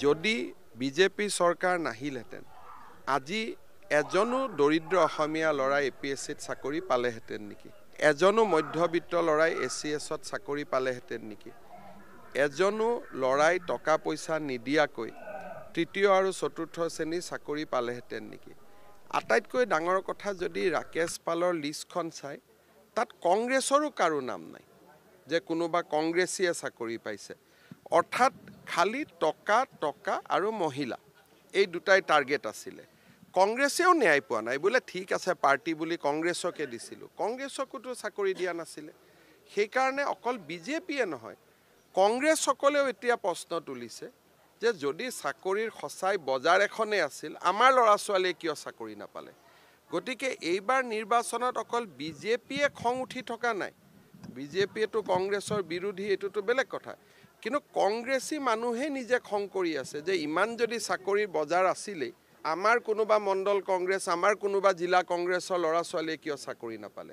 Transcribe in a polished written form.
যদি বিজেপি চৰকাৰ নাহিলহেঁতেন আজি এজনো দৰিদ্ৰ অসমীয়া ল'ৰাই APSCত চাকৰি পালেহেঁতেন নেকি? এজনো মধ্যবিত্ত ল'ৰাই ACSত চাকৰি পালেহেঁতেন নেকি? এজনো ল'ৰাই টকা পইচা নিদিয়াকৈ তৃতীয় আৰু চতুৰ্থ শ্ৰেণীৰ চাকৰি পালেহেঁতেন নেকি? আটাইতকৈ ডাঙৰ কথা যদি ৰাকেশ পালৰ লিষ্টখন চাই তাত কংগ্ৰেছৰো কাৰো নাম নাই যে কোনোবা কংগ্ৰেছীয়ে চাকৰি পাইছে। অৰ্থাৎ খালি টকা আৰু মহিলা এই দুটাই টাৰ্গেট আছিলে। কংগ্ৰেছেও ন্যায় পোৱা নাই বোলে ঠিক আছে পাৰ্টি বুলি কংগ্ৰেছকে দিছিলোঁ, কংগ্ৰেছকোতো চাকৰি দিয়া নাছিলে। সেইকাৰণে অকল বিজেপিয়ে নহয় কংগ্ৰেছসকলেও এতিয়া প্ৰশ্ন তুলিছে যে যদি চাকৰিৰ সঁচাই বজাৰ এখনেই আছিল আমাৰ ল'ৰা ছোৱালীয়ে কিয় চাকৰি নাপালে। গতিকে এইবাৰ নিৰ্বাচনত অকল বিজেপিয়ে খং উঠি থকা নাই, বিজেপিয়েতো কংগ্ৰেছৰ বিৰোধী এইটোতো বেলেগ কথা, কিন্তু কংগ্ৰেছী মানুহে নিজে খং কৰি আছে যে ইমান যদি চাকৰিৰ বজাৰ আছিলেই আমাৰ কোনোবা মণ্ডল কংগ্ৰেছ আমাৰ কোনোবা জিলা কংগ্ৰেছৰ ল'ৰা ছোৱালীয়ে কিয় চাকৰি নাপালে।